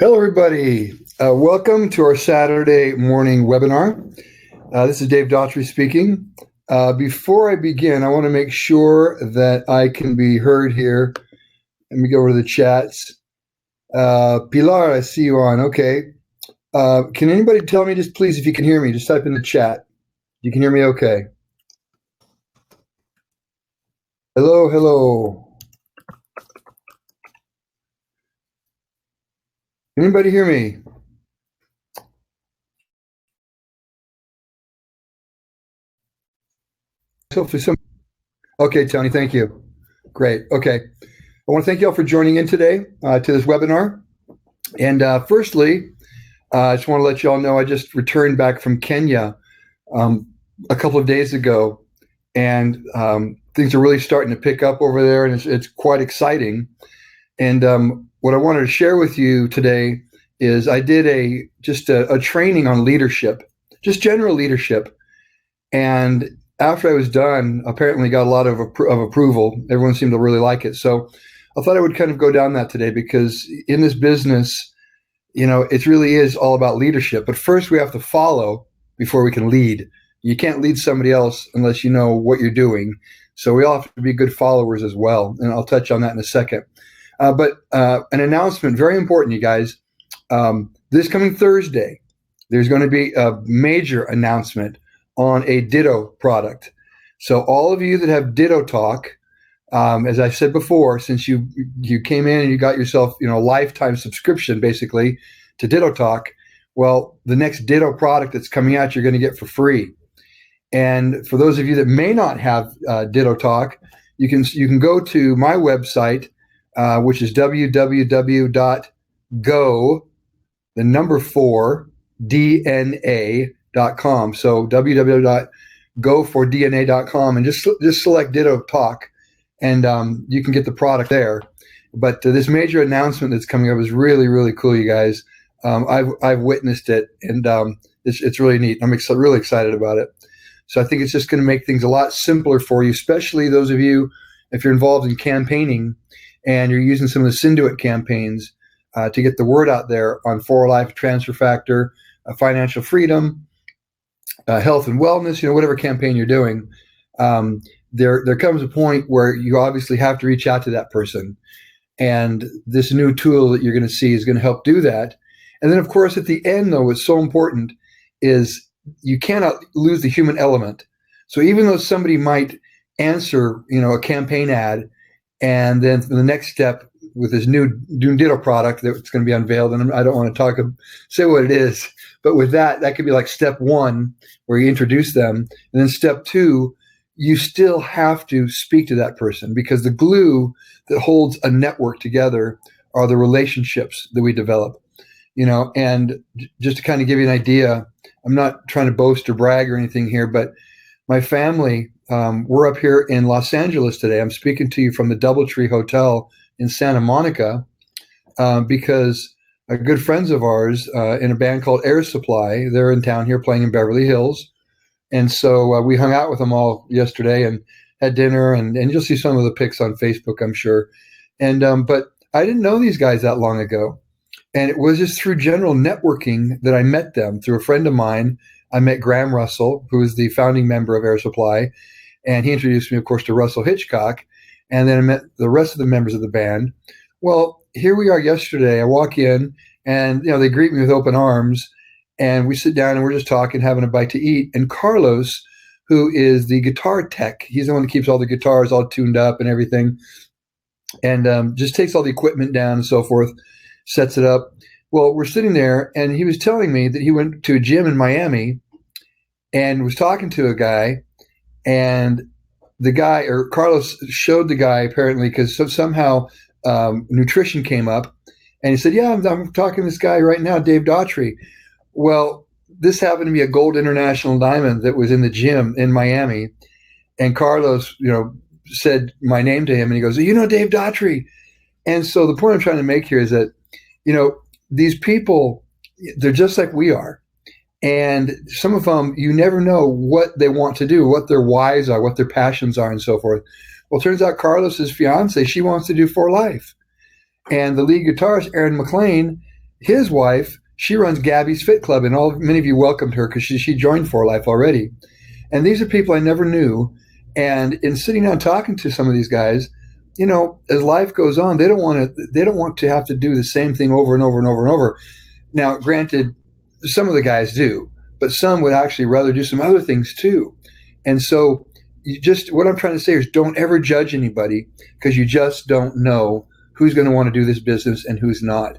Hello, everybody. Welcome to our Saturday morning webinar. This is Dave Daughtrey speaking. Before I begin, I want to make sure that I can be heard here. Let me go over to the chats. Pilar, I see you on. Okay. Can anybody tell me just please if you can hear me? Just type in the chat. You can hear me okay. Hello, hello. Anybody hear me? Hopefully some. Okay, Tony, thank you. Great. Okay. I want to thank you all for joining in today to this webinar. And firstly, I just want to let you all know I just returned back from Kenya a couple of days ago, and things are really starting to pick up over there, and it's quite exciting. And what I wanted to share with you today is I did a training on leadership, just general leadership. And after I was done, apparently got a lot of approval. Everyone seemed to really like it. So I thought I would kind of go down that today, because in this business, it really is all about leadership. But first we have to follow before we can lead. You can't lead somebody else unless you know what you're doing. So we all have to be good followers as well. And I'll touch on that in a second. But an announcement, very important, you guys. This coming Thursday, there's going to be a major announcement on a Ditto product. So all of you that have Ditto Talk, as I said before, since you came in and you got yourself a lifetime subscription basically to Ditto Talk, well, the next Ditto product that's coming out you're going to get for free. And for those of you that may not have Ditto Talk, you can go to my website, which is www.go4dna.com. So www.go4dna.com, and just select Ditto Talk, and you can get the product there. But this major announcement that's coming up is really, really cool, you guys. I've witnessed it, and it's really neat. I'm really excited about it. So I think it's just going to make things a lot simpler for you, especially those of you, if you're involved in campaigning and you're using some of the Synduit campaigns to get the word out there on For Life, Transfer Factor, financial freedom, health and wellness, whatever campaign you're doing. There comes a point where you obviously have to reach out to that person. And this new tool that you're going to see is going to help do that. And then, of course, at the end, though, what's so important is you cannot lose the human element. So even though somebody might answer, a campaign ad, and then the next step with this new Ditto product that's going to be unveiled, and I don't want to say what it is, but with that could be like step one, where you introduce them, and then step two, you still have to speak to that person, because the glue that holds a network together are the relationships that we develop. And just to kind of give you an idea, I'm not trying to boast or brag or anything here, but my family, we're up here in Los Angeles today. I'm speaking to you from the Daughtrey Hotel in Santa Monica, because good friends of ours in a band called Air Supply, they're in town here playing in Beverly Hills. And so we hung out with them all yesterday and had dinner, and you'll see some of the pics on Facebook, I'm sure. And but I didn't know these guys that long ago. And it was just through general networking that I met them. Through a friend of mine, I met Graham Russell, who is the founding member of Air Supply. And he introduced me, of course, to Russell Hitchcock. And then I met the rest of the members of the band. Well, here we are yesterday. I walk in, and they greet me with open arms. And we sit down and we're just talking, having a bite to eat. And Carlos, who is the guitar tech, he's the one that keeps all the guitars all tuned up and everything, and just takes all the equipment down and so forth, sets it up. Well, we're sitting there, and he was telling me that he went to a gym in Miami and was talking to a guy, and the guy, or Carlos showed the guy apparently, because somehow nutrition came up, and he said, yeah, I'm talking to this guy right now, Dave Daughtrey. Well, this happened to be a gold international diamond that was in the gym in Miami. And Carlos, said my name to him, and he goes, Dave Daughtrey. And so the point I'm trying to make here is that, these people, they're just like we are. And some of them, you never know what they want to do, what their whys are, what their passions are, and so forth. Well, it turns out Carlos's fiance, she wants to do For Life. And the lead guitarist, Aaron McLean, his wife, she runs Gabby's Fit Club, and many of you welcomed her because she joined For Life already. And these are people I never knew. And in sitting down talking to some of these guys, as life goes on, they don't want to have to do the same thing over and over and over and over. Now, granted, some of the guys do, but some would actually rather do some other things too. And so what I'm trying to say is don't ever judge anybody, because you just don't know who's going to want to do this business and who's not.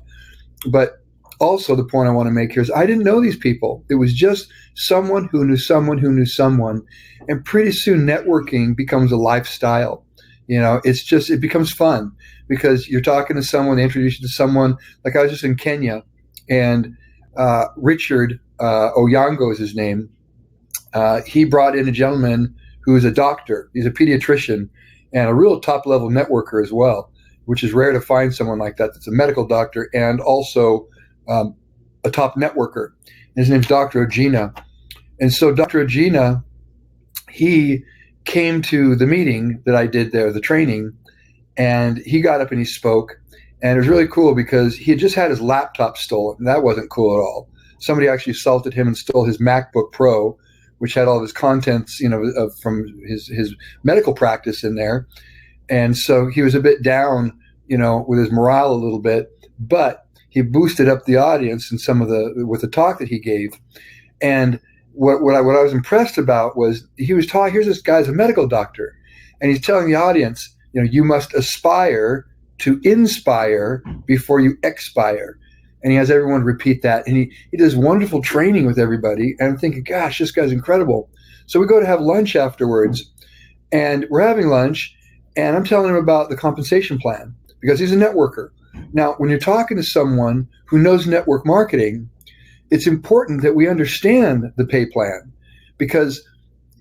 But also the point I want to make here is I didn't know these people. It was just someone who knew someone who knew someone. And pretty soon networking becomes a lifestyle. It becomes fun because you're talking to someone, they introduce you to someone. Like I was just in Kenya, and Richard Oyango is his name. He brought in a gentleman who is a doctor. He's a pediatrician and a real top-level networker as well, which is rare to find someone like that that's a medical doctor and also a top networker. His name's Dr. Ojina. And so Dr. Ojina, he came to the meeting that I did there, the training, and he got up and he spoke. And it was really cool because he had just had his laptop stolen, and that wasn't cool at all. Somebody actually assaulted him and stole his MacBook Pro, which had all of his contents, from his medical practice in there. And so he was a bit down, with his morale a little bit, but he boosted up the audience and with the talk that he gave. And what I was impressed about was he was talking, here's this guy's a medical doctor, and he's telling the audience, you must aspire to inspire before you expire. And he has everyone repeat that. And he does wonderful training with everybody. And I'm thinking, gosh, this guy's incredible. So we go to have lunch afterwards, and we're having lunch, and I'm telling him about the compensation plan because he's a networker. Now, when you're talking to someone who knows network marketing, it's important that we understand the pay plan because,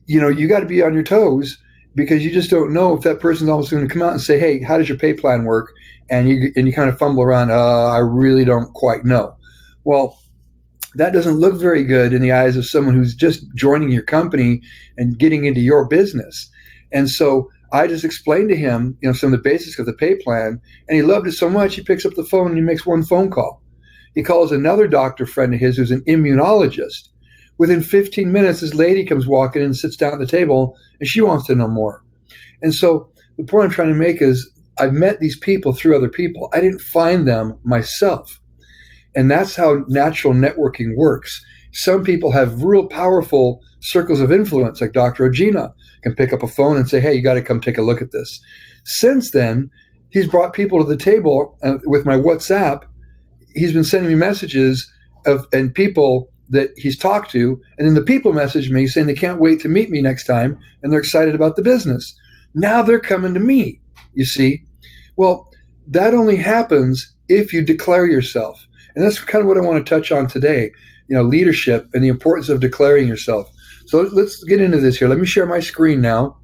you got to be on your toes, because you just don't know if that person's almost going to come out and say, hey, how does your pay plan work? And you kind of fumble around, I really don't quite know. Well, that doesn't look very good in the eyes of someone who's just joining your company and getting into your business. And so I just explained to him, some of the basics of the pay plan, and he loved it so much, he picks up the phone and he makes one phone call. He calls another doctor friend of his who's an immunologist. Within 15 minutes, this lady comes walking in and sits down at the table, and she wants to know more. And so the point I'm trying to make is I've met these people through other people. I didn't find them myself. And that's how natural networking works. Some people have real powerful circles of influence, like Dr. Ojina can pick up a phone and say, hey, you got to come take a look at this. Since then, he's brought people to the table with my WhatsApp. He's been sending me messages and people that he's talked to, and then the people message me saying they can't wait to meet me next time, and they're excited about the business. Now they're coming to me, you see. Well, that only happens if you declare yourself. And that's kind of what I want to touch on today, leadership and the importance of declaring yourself. So let's get into this here. Let me share my screen now.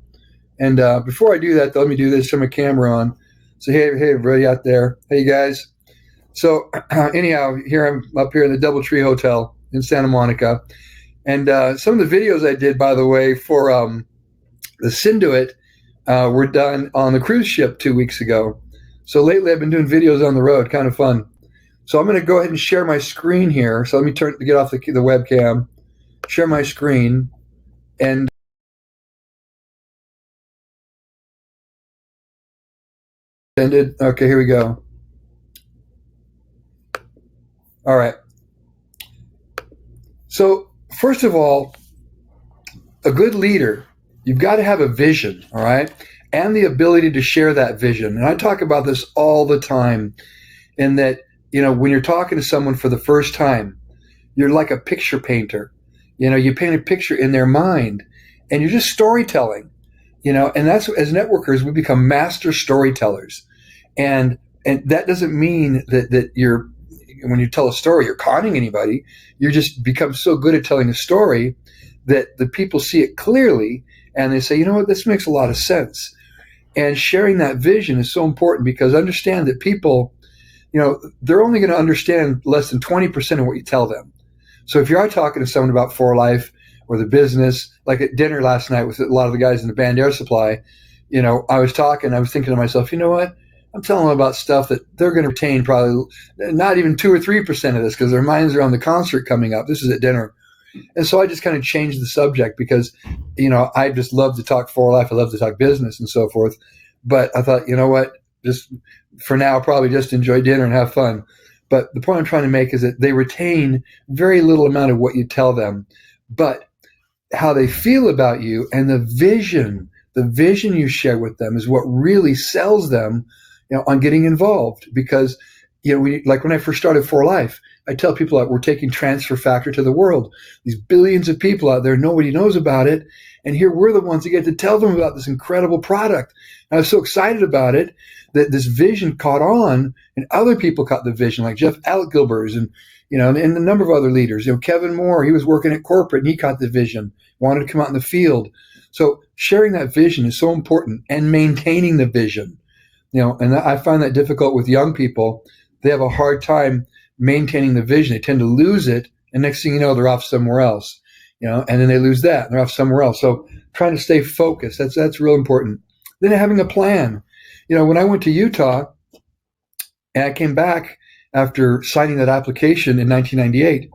And before I do that, though, let me do this, turn my camera on. So, hey, everybody out there. Hey, guys. So anyhow, I'm up here in the Doubletree Hotel in Santa Monica. And some of the videos I did, by the way, for the Sinduit were done on the cruise ship 2 weeks ago. So lately I've been doing videos on the road, kind of fun. So I'm going to go ahead and share my screen here. So let me get off the webcam, share my screen, and ended. Okay, here we go. All right. So first of all, a good leader, you've got to have a vision, all right, and the ability to share that vision. And I talk about this all the time, in that, when you're talking to someone for the first time, you're like a picture painter. You paint a picture in their mind, and you're just storytelling, and that's, as networkers, we become master storytellers. And that doesn't mean that you're, when you tell a story, you're conning anybody. You just become so good at telling a story that the people see it clearly, and they say, you know what, this makes a lot of sense. And sharing that vision is so important, because understand that people, they're only going to understand less than 20% of what you tell them. So if you are talking to someone about For Life or the business, like at dinner last night with a lot of the guys in the band Air Supply, I was thinking to myself, you know what, I'm telling them about stuff that they're going to retain probably not even 2 or 3% of this because their minds are on the concert coming up. This is at dinner. And so I just kind of changed the subject because, I just love to talk for life. I love to talk business and so forth. But I thought, you know what, just for now, probably just enjoy dinner and have fun. But the point I'm trying to make is that they retain very little amount of what you tell them, but how they feel about you and the vision you share with them is what really sells them, on getting involved. Because, like when I first started For Life, I tell people that we're taking transfer factor to the world. These billions of people out there, nobody knows about it. And here we're the ones that get to tell them about this incredible product. And I was so excited about it that this vision caught on and other people caught the vision, like Jeff Gilbers and a number of other leaders. Kevin Moore, he was working at corporate and he caught the vision, wanted to come out in the field. So sharing that vision is so important and maintaining the vision, and I find that difficult with young people. They have a hard time maintaining the vision. They tend to lose it. And next thing you know, they're off somewhere else, and then they lose that and they're off somewhere else. So trying to stay focused, that's real important. Then having a plan. When I went to Utah and I came back after signing that application in 1998,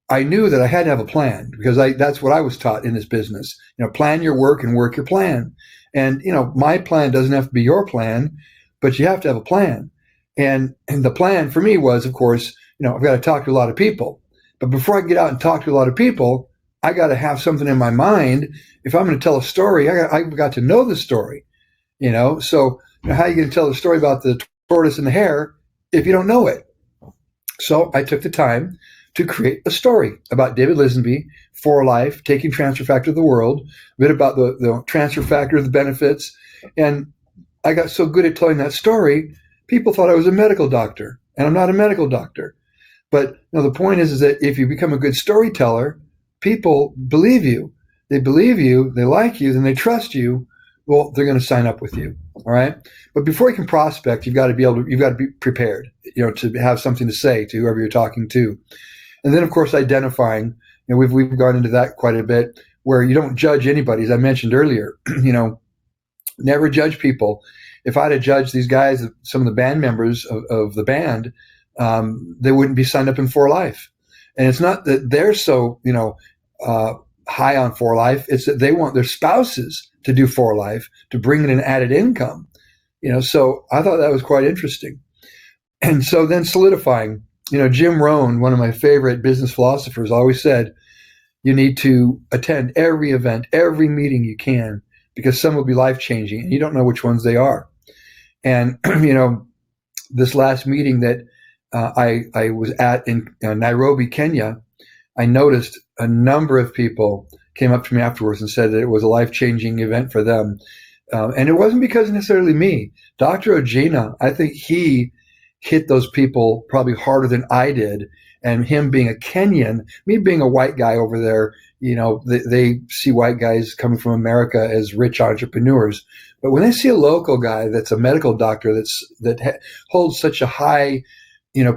I knew that I had to have a plan because that's what I was taught in this business. Plan your work and work your plan. And, my plan doesn't have to be your plan, but you have to have a plan. And the plan for me was, of course, I've got to talk to a lot of people. But before I get out and talk to a lot of people, I got to have something in my mind. If I'm going to tell a story, I've got to know the story, So how are you going to tell the story about the tortoise and the hare if you don't know it? So I took the time to create a story about David Lisenby, For Life, taking transfer factor to the world, a bit about the transfer factor, the benefits. And I got so good at telling that story, people thought I was a medical doctor, and I'm not a medical doctor. But the point is that if you become a good storyteller, people believe you. They believe you, they like you, then they trust you. Well, they're going to sign up with you. All right. But before you can prospect, you've got to be prepared, to have something to say to whoever you're talking to. And then, of course, identifying, we've gone into that quite a bit, where you don't judge anybody. As I mentioned earlier, never judge people. If I'd have judged these guys, some of the band members of the band, they wouldn't be signed up in For Life. And it's not that they're so, high on For Life. It's that they want their spouses to do For Life to bring in an added income. So I thought that was quite interesting. And so then solidifying, Jim Rohn, one of my favorite business philosophers, always said, you need to attend every event, every meeting you can, because some will be life-changing and you don't know which ones they are. And, this last meeting that I was at in Nairobi, Kenya, I noticed a number of people came up to me afterwards and said that it was a life-changing event for them. And it wasn't because necessarily me. Dr. Ojina, I think he hit those people probably harder than I did. And him being a Kenyan, me being a white guy over there, they see white guys coming from America as rich entrepreneurs. But when they see a local guy that's a medical doctor that holds such a high,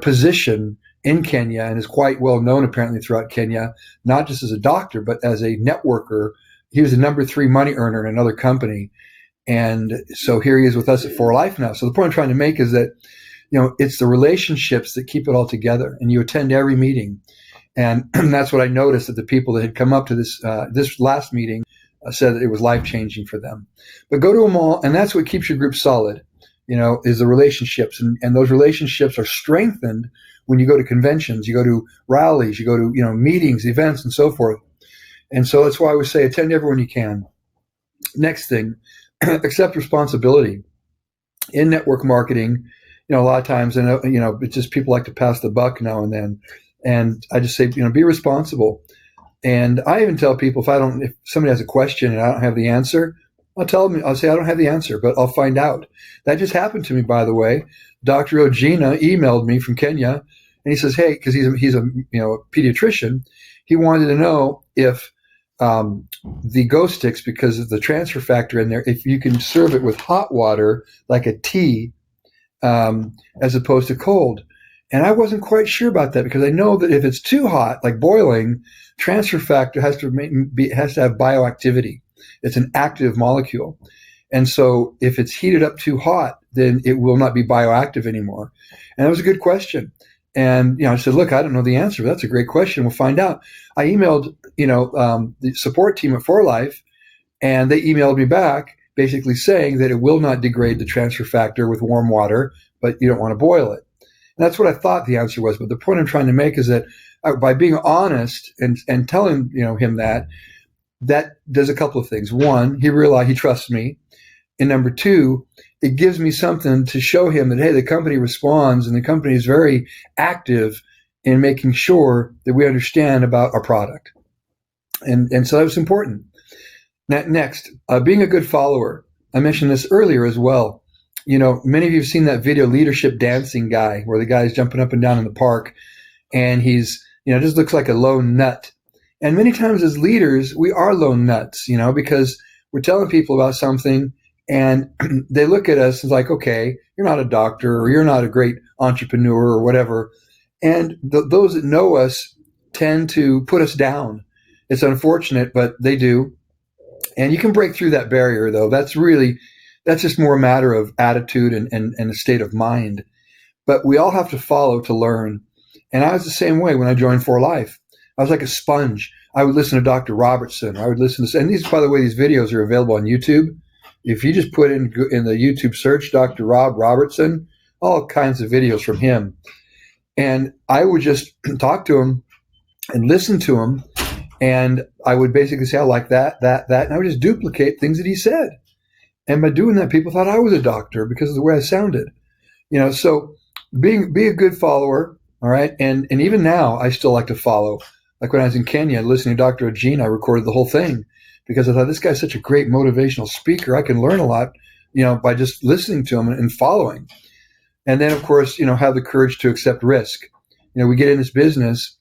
position in Kenya and is quite well known apparently throughout Kenya, not just as a doctor, but as a networker. He was the number 3 money earner in another company. And so here he is with us at For Life now. So the point I'm trying to make is that, it's the relationships that keep it all together, and you attend every meeting. And that's what I noticed, that the people that had come up to this last meeting said that it was life-changing for them. But go to them all, and that's what keeps your group solid, is the relationships. And those relationships are strengthened when you go to conventions, you go to rallies, you go to, meetings, events, and so forth. And so that's why I would say attend everyone you can. Next thing, accept responsibility. In network marketing, a lot of times, and it's just people like to pass the buck now and then. And I just say, be responsible. And I even tell people if somebody has a question and I don't have the answer, I'll say I don't have the answer, but I'll find out. That just happened to me, by the way. Dr. Ojina emailed me from Kenya, and he says, hey, because he's a pediatrician, he wanted to know if the Ghost Sticks, because of the transfer factor in there, if you can serve it with hot water like a tea, as opposed to cold. And I wasn't quite sure about that, because I know that if it's too hot, like boiling, transfer factor has to have bioactivity. It's an active molecule. And so if it's heated up too hot, then it will not be bioactive anymore. And that was a good question. And, I said, look, I don't know the answer. But that's a great question. We'll find out. I emailed, the support team at For Life, and they emailed me back basically saying that it will not degrade the transfer factor with warm water, but you don't want to boil it. And that's what I thought the answer was. But the point I'm trying to make is that by being honest and telling, him that does a couple of things. One, he realized he trusts me. And number two, it gives me something to show him that, hey, the company responds and the company is very active in making sure that we understand about our product. And so that was important. Next, being a good follower. I mentioned this earlier as well. Many of you have seen that video, Leadership Dancing Guy, where the guy's jumping up and down in the park and he's, just looks like a lone nut. And many times as leaders, we are lone nuts, because we're telling people about something and they look at us and like, okay, you're not a doctor or you're not a great entrepreneur or whatever. And those that know us tend to put us down. It's unfortunate, but they do. And you can break through that barrier, though. That's just more a matter of attitude and a state of mind. But we all have to follow to learn. And I was the same way when I joined For Life. I was like a sponge. I would listen to Dr. Robertson. I would listen to, and these, by the way, these videos are available on YouTube. If you just put in the YouTube search, Dr. Rob Robertson, all kinds of videos from him. And I would just talk to him and listen to him. And I would basically say, I like that. And I would just duplicate things that he said. And by doing that, people thought I was a doctor because of the way I sounded. So be a good follower, all right? And even now, I still like to follow. Like when I was in Kenya, listening to Dr. Ajin, I recorded the whole thing because I thought, this guy's such a great motivational speaker. I can learn a lot, by just listening to him and following. And then, of course, have the courage to accept risk. We get in this business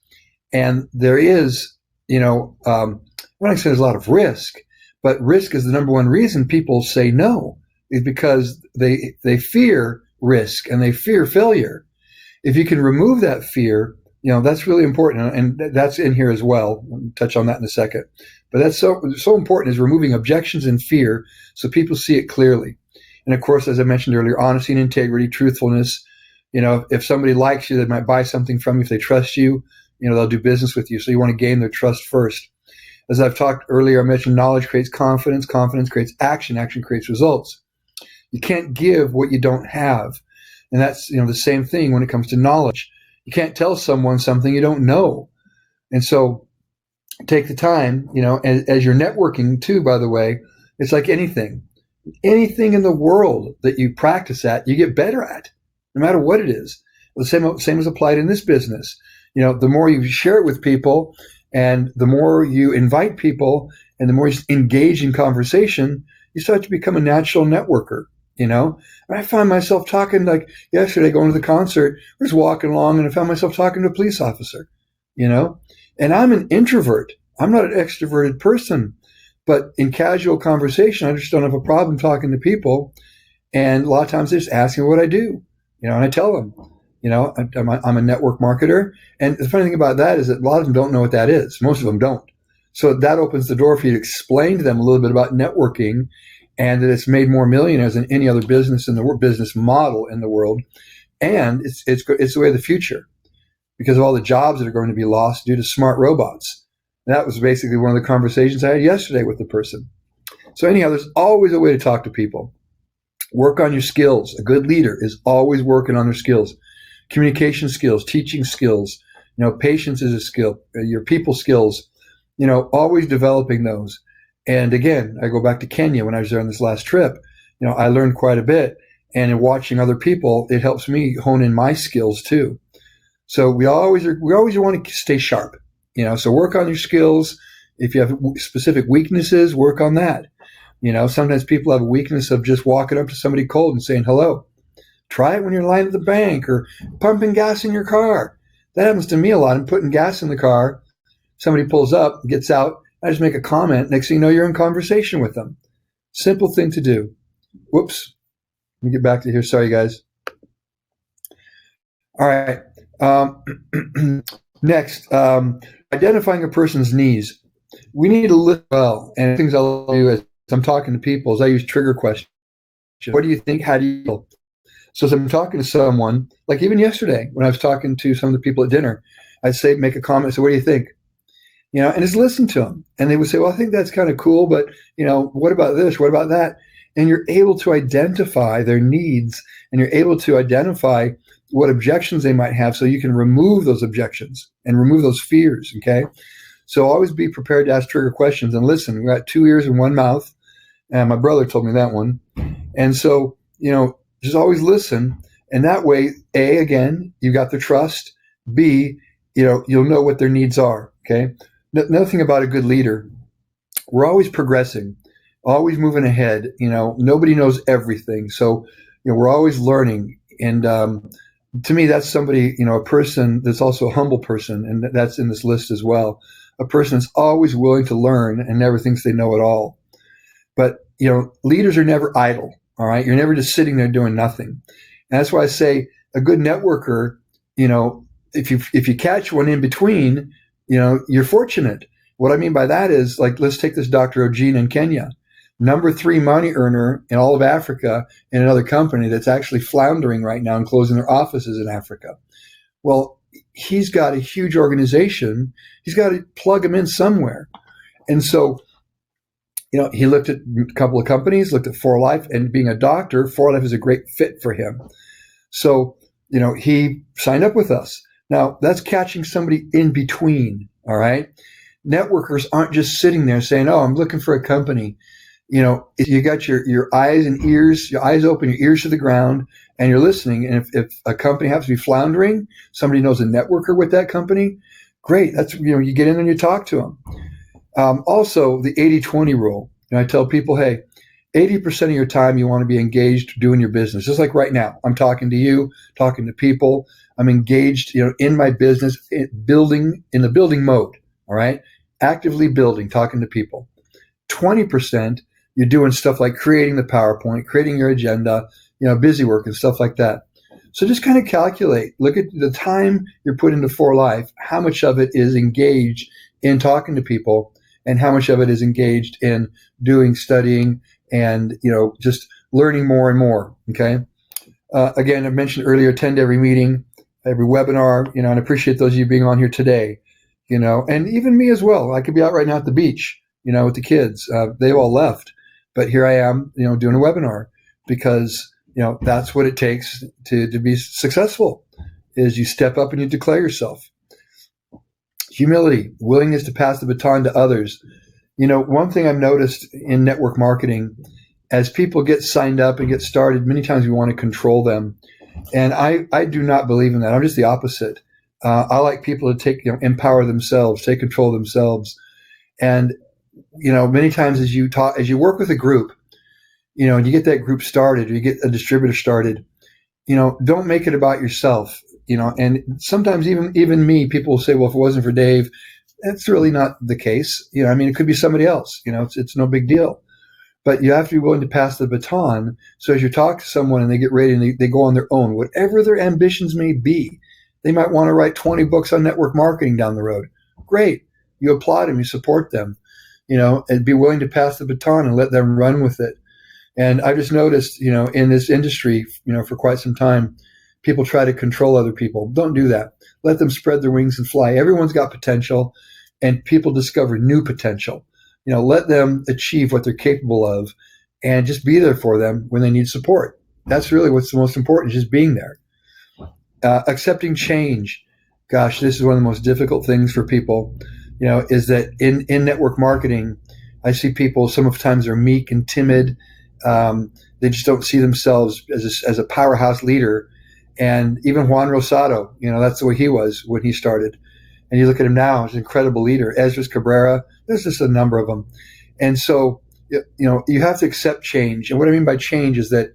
and there is, I'm not saying there's a lot of risk, but risk is the number one reason people say no, is because they fear risk and they fear failure. If you can remove that fear, that's really important. And that's in here as well. I'll touch on that in a second. But that's so important, is removing objections and fear so people see it clearly. And of course, as I mentioned earlier, honesty and integrity, truthfulness. If somebody likes you, they might buy something from you. If they trust you, they'll do business with you. So you want to gain their trust first. As I've talked earlier, I mentioned knowledge creates confidence. Confidence creates action. Action creates results. You can't give what you don't have. And that's, the same thing when it comes to knowledge. You can't tell someone something you don't know. And so take the time, as you're networking too, by the way, it's like anything in the world that you practice at, you get better at, no matter what it is. The same is applied in this business. The more you share it with people and the more you invite people and the more you engage in conversation, you start to become a natural networker, And I find myself talking, like yesterday going to the concert, I was walking along and I found myself talking to a police officer, and I'm an introvert. I'm not an extroverted person, but in casual conversation, I just don't have a problem talking to people. And a lot of times they just ask me what I do, and I tell them. I'm a network marketer. And the funny thing about that is that a lot of them don't know what that is. Most of them don't. So that opens the door for you to explain to them a little bit about networking and that it's made more millionaires than any other business in the business model in the world. And it's the way of the future because of all the jobs that are going to be lost due to smart robots. And that was basically one of the conversations I had yesterday with the person. So anyhow, there's always a way to talk to people. Work on your skills. A good leader is always working on their skills. Communication skills, teaching skills, patience is a skill, your people skills, always developing those. And again, I go back to Kenya when I was there on this last trip, I learned quite a bit. And in watching other people, it helps me hone in my skills too. So we always want to stay sharp, so work on your skills. If you have specific weaknesses, work on that. Sometimes people have a weakness of just walking up to somebody cold and saying hello. Try it when you're in line at the bank or pumping gas in your car. That happens to me a lot. I'm putting gas in the car. Somebody pulls up, gets out. I just make a comment. Next thing you know, you're in conversation with them. Simple thing to do. Whoops. Let me get back to here. Sorry, guys. All right. Next, identifying a person's needs. We need to listen well. And things I'll do is I'm talking to people, is I use trigger questions. What do you think? How do you feel? So as I'm talking to someone, like even yesterday when I was talking to some of the people at dinner, I'd say, make a comment, say, what do you think? And just listen to them. And they would say, well, I think that's kind of cool, but, what about this? What about that? And you're able to identify their needs, and you're able to identify what objections they might have so you can remove those objections and remove those fears, okay? So always be prepared to ask trigger questions and listen. We got 2 ears and 1 mouth, and my brother told me that one. And so, just always listen. And that way, A, again, you got the trust. B, you'll know what their needs are, okay? Another thing about a good leader, we're always progressing, always moving ahead. Nobody knows everything. So, we're always learning. And to me, that's somebody, a person that's also a humble person. And that's in this list as well. A person that's always willing to learn and never thinks they know it all. But, leaders are never idle. All right. You're never just sitting there doing nothing. And that's why I say a good networker, if you catch one in between, you're fortunate. What I mean by that is, like, let's take this Dr. Ojina in Kenya, number 3 money earner in all of Africa in another company that's actually floundering right now and closing their offices in Africa. Well, he's got a huge organization. He's got to plug them in somewhere. And so, he looked at a couple of companies, looked at 4Life, and being a doctor, 4Life is a great fit for him. So, he signed up with us. Now, that's catching somebody in between, all right? Networkers aren't just sitting there saying, oh, I'm looking for a company. You got your eyes and ears, your eyes open, your ears to the ground, and you're listening. And if a company happens to be floundering, somebody knows a networker with that company, great. That's, you get in and you talk to them. Also, the 80-20 rule. I tell people, hey, 80% of your time you want to be engaged doing your business. Just like right now, I'm talking to you, talking to people. I'm engaged, in my business, in the building mode. All right, actively building, talking to people. 20%, you're doing stuff like creating the PowerPoint, creating your agenda, busy work and stuff like that. So just kind of calculate. Look at the time you're putting into 4Life. How much of it is engaged in talking to people, and how much of it is engaged in doing, studying, and, just learning more and more. Okay. Again, I mentioned earlier, attend every meeting, every webinar, and I appreciate those of you being on here today, and even me as well. I could be out right now at the beach, with the kids. They've all left, but here I am, doing a webinar because, that's what it takes to be successful, is you step up and you declare yourself. Humility, willingness to pass the baton to others. One thing I've noticed in network marketing, as people get signed up and get started, many times we want to control them. And I do not believe in that. I'm just the opposite. I like people to empower themselves, take control of themselves. And, many times as you work with a group, and you get that group started, or you get a distributor started, don't make it about yourself. And sometimes even me, people will say, well, if it wasn't for Dave, that's really not the case. It could be somebody else, it's no big deal, but you have to be willing to pass the baton. So as you talk to someone and they get ready and they go on their own, whatever their ambitions may be, they might want to write 20 books on network marketing down the road. Great. You applaud them, you support them, and be willing to pass the baton and let them run with it. And I've just noticed, in this industry, for quite some time, people try to control other people. Don't do that. Let them spread their wings and fly. Everyone's got potential, and people discover new potential. Let them achieve what they're capable of, and just be there for them when they need support. That's really what's the most important, just being there. Accepting change. Gosh, this is one of the most difficult things for people, is that in network marketing, I see people sometimes are meek and timid. They just don't see themselves as a powerhouse leader. And even Juan Rosado, that's the way he was when he started. And you look at him now, he's an incredible leader. Esdras Cabrera, there's just a number of them. And so, you have to accept change. And what I mean by change is that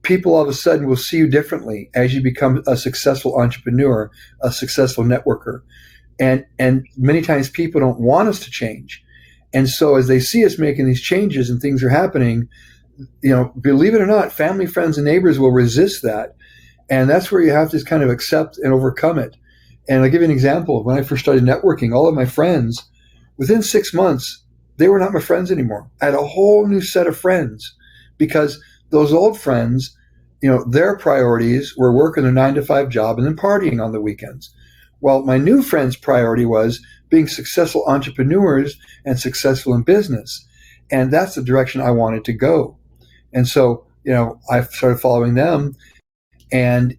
people all of a sudden will see you differently as you become a successful entrepreneur, a successful networker. And many times people don't want us to change. And so as they see us making these changes and things are happening, believe it or not, family, friends, and neighbors will resist that. And that's where you have to kind of accept and overcome it. And I'll give you an example. When I first started networking, all of my friends, within 6 months, they were not my friends anymore. I had a whole new set of friends because those old friends, their priorities were working their 9 to 5 job and then partying on the weekends. Well, my new friend's priority was being successful entrepreneurs and successful in business. And that's the direction I wanted to go. And so, I started following them, and,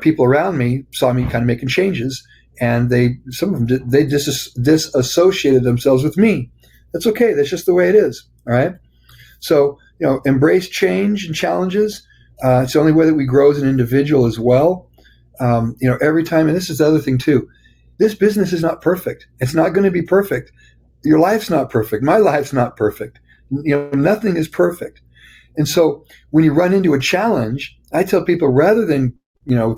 people around me saw me kind of making changes, and some of them, they disassociated themselves with me. That's okay. That's just the way it is. All right. So, embrace change and challenges. It's the only way that we grow as an individual as well. Every time, and this is the other thing too, this business is not perfect. It's not going to be perfect. Your life's not perfect. My life's not perfect. Nothing is perfect. And so when you run into a challenge, I tell people, rather than,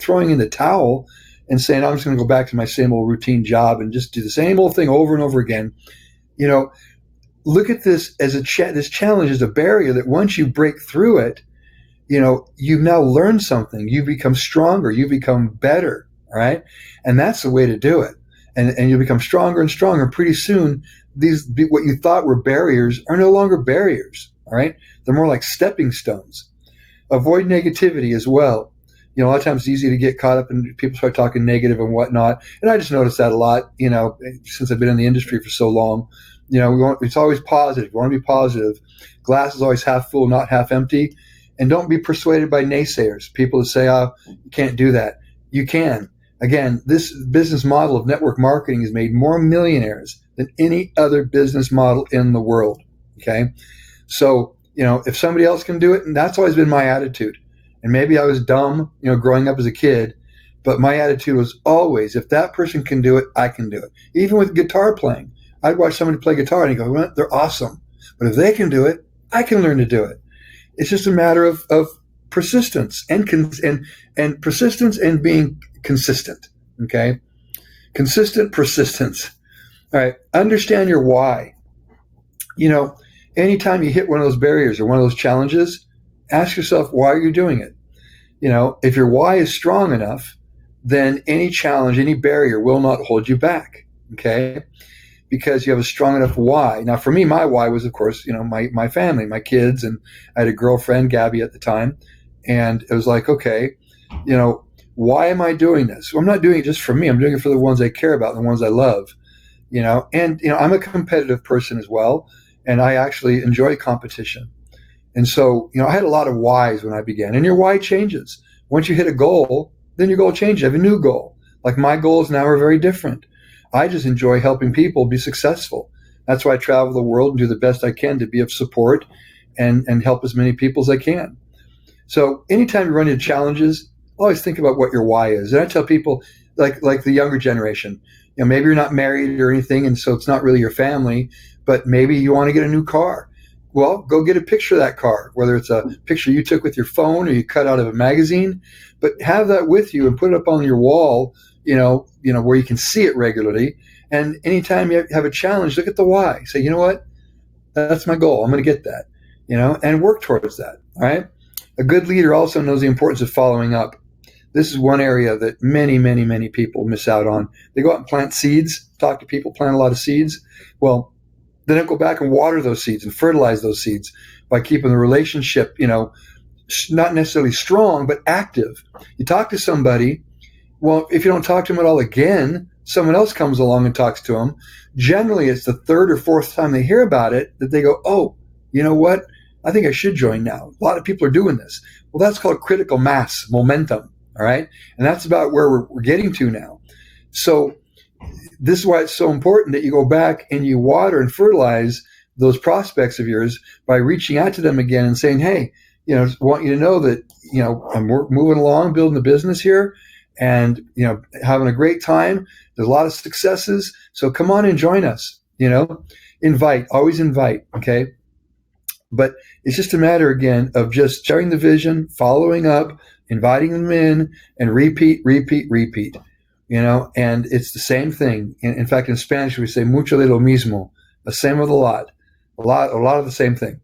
throwing in the towel and saying, I'm just going to go back to my same old routine job and just do the same old thing over and over again, look at this as this challenge as a barrier that once you break through it, you've now learned something. You become stronger. You become better. All right. And that's the way to do it. And you become stronger and stronger. Pretty soon, what you thought were barriers are no longer barriers. All right. They're more like stepping stones. Avoid negativity as well. A lot of times it's easy to get caught up and people start talking negative and whatnot. And I just noticed that a lot, since I've been in the industry for so long. It's always positive. We want to be positive. Glass is always half full, not half empty. And don't be persuaded by naysayers, people that say, oh, you can't do that. You can. Again, this business model of network marketing has made more millionaires than any other business model in the world. Okay. So, if somebody else can do it, and that's always been my attitude. And maybe I was dumb, growing up as a kid, but my attitude was always, if that person can do it, I can do it. Even with guitar playing, I'd watch somebody play guitar and go, well, they're awesome. But if they can do it, I can learn to do it. It's just a matter of persistence and persistence and being consistent. Okay. Consistent persistence. All right. Understand your why. Anytime you hit one of those barriers or one of those challenges, ask yourself, why are you doing it? If your why is strong enough, then any challenge, any barrier will not hold you back. Okay. Because you have a strong enough why. Now, for me, my why was, of course, my family, my kids, and I had a girlfriend, Gabby, at the time. And it was like, okay, why am I doing this? Well, I'm not doing it just for me. I'm doing it for the ones I care about, the ones I love, and, I'm a competitive person as well. And I actually enjoy competition. And so, I had a lot of whys when I began. And your why changes. Once you hit a goal, then your goal changes. You have a new goal. Like my goals now are very different. I just enjoy helping people be successful. That's why I travel the world and do the best I can to be of support and help as many people as I can. So anytime you run into challenges, always think about what your why is. And I tell people, like the younger generation, maybe you're not married or anything, and so it's not really your family, but maybe you want to get a new car. Well, go get a picture of that car, whether it's a picture you took with your phone or you cut out of a magazine, but have that with you and put it up on your wall, where you can see it regularly. And anytime you have a challenge, look at the why. Say, you know what? That's my goal. I'm going to get that, and work towards that. All right. A good leader also knows the importance of following up. This is one area that many, many, many people miss out on. They go out and plant seeds, talk to people, plant a lot of seeds. Well, they don't go back and water those seeds and fertilize those seeds by keeping the relationship, not necessarily strong, but active. You talk to somebody. Well, if you don't talk to them at all again, someone else comes along and talks to them. Generally, it's the third or fourth time they hear about it that they go, oh, you know what? I think I should join now. A lot of people are doing this. Well, that's called critical mass, momentum. All right. And that's about where we're getting to now. So this is why it's so important that you go back and you water and fertilize those prospects of yours by reaching out to them again and saying, hey, want you to know that, I'm moving along, building the business here and, having a great time. There's a lot of successes. So come on and join us, invite, always invite. Okay. But it's just a matter, again, of just sharing the vision, following up, inviting them in, and repeat. And it's the same thing. In fact, in Spanish, we say mucho de lo mismo, the same of a lot of the same thing.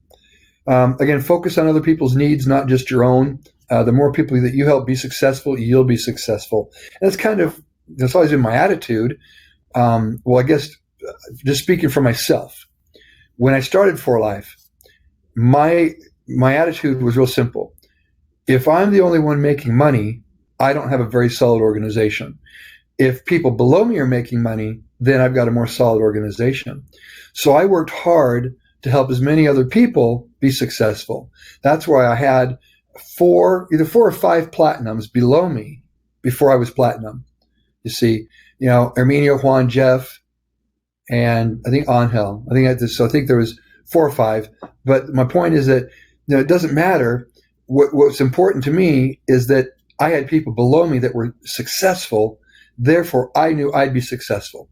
Again, focus on other people's needs, not just your own. The more people that you help be successful, you'll be successful. And that's always been my attitude. Well, I guess just speaking for myself, when I started For Life, my attitude was real simple. If I'm the only one making money, I don't have a very solid organization. If people below me are making money, then I've got a more solid organization. So I worked hard to help as many other people be successful. That's why I had either 4 or 5 platinums below me before I was platinum. You see, Arminio, Juan, Jeff, and I think Angel. So I think there was 4 or 5. But my point is that it doesn't matter. What's important to me is that I had people below me that were successful. Therefore, I knew I'd be successful.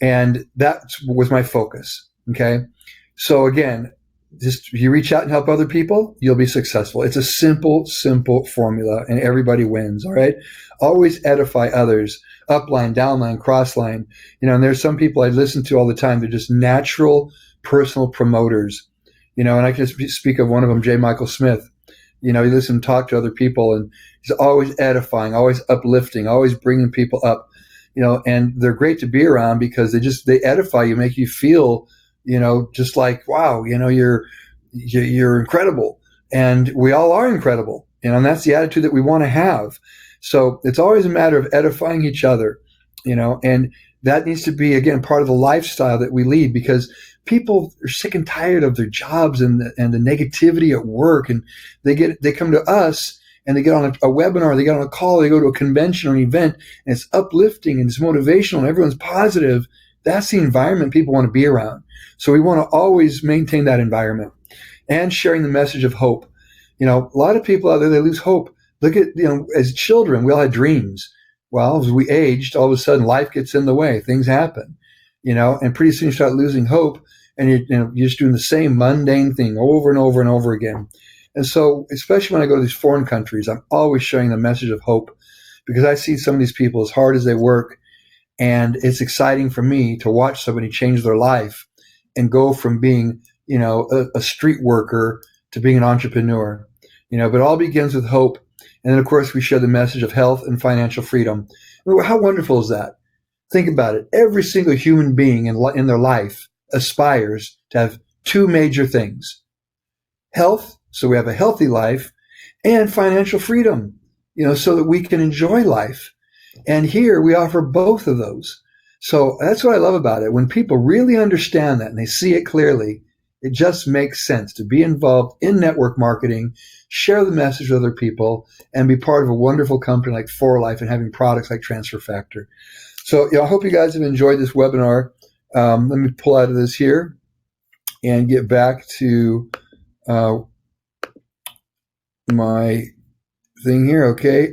And that was my focus. Okay. So again, just you reach out and help other people, you'll be successful. It's a simple formula and everybody wins. All right. Always edify others, upline, downline, crossline. And there's some people I listen to all the time. They're just natural personal promoters, and I can speak of one of them, J. Michael Smith. He listens and talk to other people, and he's always edifying, always uplifting, always bringing people up, and they're great to be around because they edify you, make you feel, just like, wow, you're incredible. And we all are incredible, and that's the attitude that we want to have. So it's always a matter of edifying each other, and that needs to be, again, part of the lifestyle that we lead, because people are sick and tired of their jobs and the negativity at work. And they come to us and they get on a webinar, they get on a call, they go to a convention or an event, and it's uplifting and it's motivational and everyone's positive. That's the environment people want to be around. So we want to always maintain that environment and sharing the message of hope. A lot of people out there, they lose hope. Look at, as children, we all had dreams. Well, as we aged, all of a sudden life gets in the way. Things happen, and pretty soon you start losing hope, and you're just doing the same mundane thing over and over and over again. And so, especially when I go to these foreign countries, I'm always sharing the message of hope, because I see some of these people, as hard as they work, and it's exciting for me to watch somebody change their life and go from being, a street worker to being an entrepreneur. But it all begins with hope. And then, of course, we share the message of health and financial freedom. How wonderful is that? Think about it. Every single human being in their life aspires to have 2 major things: health, so we have a healthy life, and financial freedom, so that we can enjoy life. And here we offer both of those. So that's what I love about it. When people really understand that and they see it clearly, it just makes sense to be involved in network marketing, share the message with other people, and be part of a wonderful company like For Life and having products like Transfer Factor. So I hope you guys have enjoyed this webinar. Let me pull out of this here and get back to my thing here. Okay.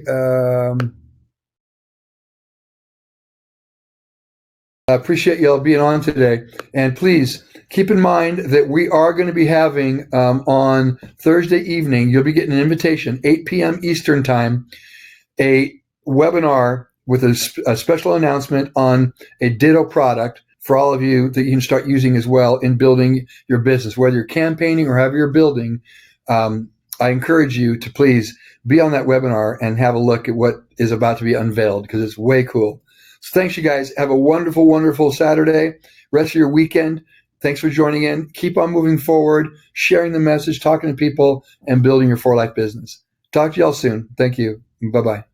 I appreciate y'all being on today. And please keep in mind that we are going to be having on Thursday evening, you'll be getting an invitation, 8 p.m. Eastern time, a webinar with a special announcement on a Ditto product for all of you that you can start using as well in building your business, whether you're campaigning or however you're building. I encourage you to please be on that webinar and have a look at what is about to be unveiled, because it's way cool. So thanks, you guys. Have a wonderful, wonderful Saturday, rest of your weekend. Thanks for joining in. Keep on moving forward, sharing the message, talking to people, and building your For Life business. Talk to y'all soon. Thank you. Bye-bye.